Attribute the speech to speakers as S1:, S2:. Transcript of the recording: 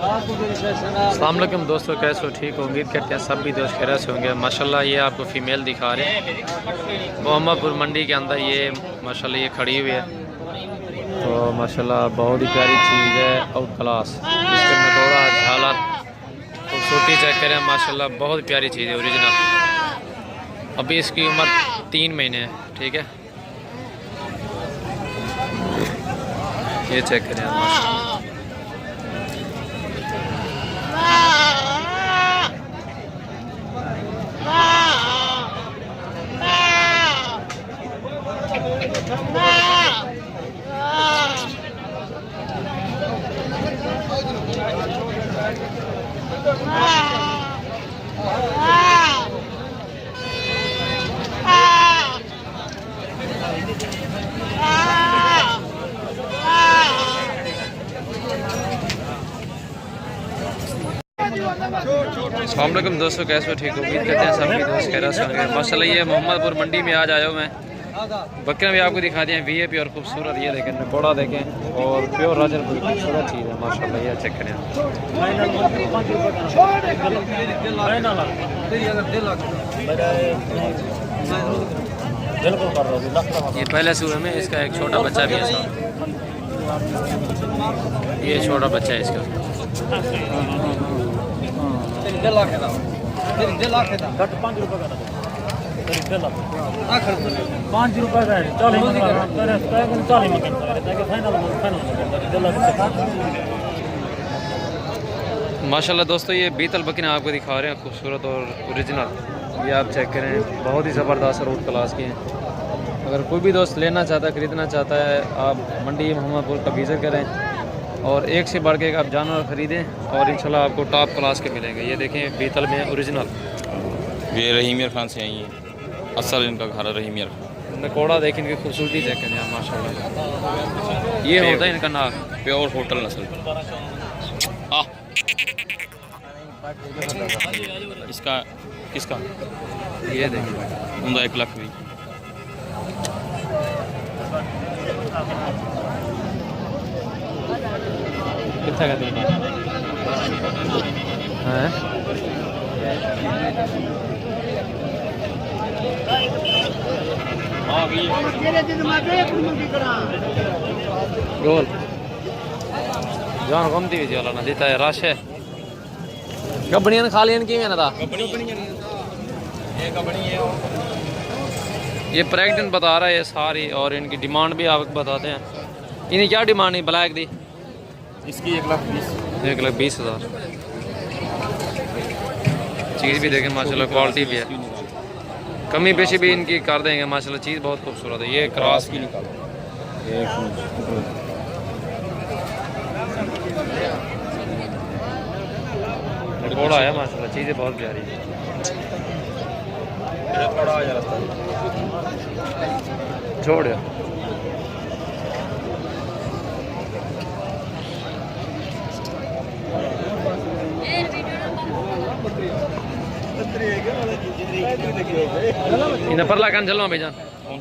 S1: अस्सलाम वालेकुम दोस्तों, कैसे हो? ठीक हो? उम्मीद करते हैं सब भी दोस्त खैरियत से होंगे। माशाल्लाह ये आपको फ़ीमेल दिखा रहे हैं मोहम्मदपुर मंडी के अंदर। ये माशाल्लाह ये खड़ी हुई है, तो माशाल्लाह बहुत ही प्यारी चीज़ है, आउट क्लास। इसके में थोड़ा झालर खूबसूरती चेक करें, माशाल्लाह बहुत प्यारी चीज़ है, ओरिजिनल। अभी इसकी उम्र 3 महीने है, ठीक है। ये चेक करें माशाल्लाह। अस्सलाम वालेकुम दोस्तों, कैसे हो? ठीक हो? उम्मीद करते हैं सभी दोस्त खैरियत से होंगे। माशाल्लाह ये मोहम्मदपुर मंडी में आज आया हूँ मैं। बकरियाँ भी आपको दिखा दिए वीआईपी और खूबसूरत। ये देखें नकोड़ा देखें, और प्योर राजन कोई खूबसूरत चीज़ है माशाल्लाह। ये चेक करें, ये पहले सूबे में इसका एक छोटा बच्चा भी है साहब। ये छोटा बच्चा है इसका।
S2: 5 रुपये का 40
S1: माशाल्लाह दोस्तों ये बीतल बकरियाँ आपको दिखा रहे हैं, खूबसूरत और ओरिजिनल। ये आप चेक करें, बहुत ही ज़बरदस्त रोड क्लास की हैं। अगर कोई भी दोस्त लेना चाहता है, ख़रीदना चाहता है, आप मंडी मोहम्मदपुर का विज़िट करें और एक से बढ़ के आप जानवर ख़रीदें और इंशाल्लाह आपको टॉप क्लास के मिलेंगे। ये देखें बीतल में ओरिजिनल।
S3: ये रहीमियर खान से आई है, असल इनका घर है रहीमियर खान।
S1: नकोड़ा देखें, इनकी खूबसूरती चेक करें माशाल्लाह। ये होता है इनका नाक,
S3: प्योर होटल नस्ल। इसका किसका?
S1: ये देखें
S3: उनका 1 लाख भी।
S1: कितना का देना है? गोल जान गमती भी चला ना देता है रश है। गबड़ियां खा लियन की ना था ये प्रेग्नेंट बता रहा है ये सारी, और इनकी डिमांड भी आपको बताते हैं। इन्हें क्या डिमांड है ब्लैक दी?
S3: इसकी 1,20,000।
S1: 1,20,000। चीज़ भी देखें माशाल्लाह, क्वालिटी भी है, कमी पेशी भी इनकी कर देंगे माशाल्लाह। चीज़ बहुत खूबसूरत है। ये क्रॉस की निकालो, घोड़ा है माशाल्लाह। चीज़ें बहुत प्यारी है। छोड़ इन परला कान चलो भाईजान।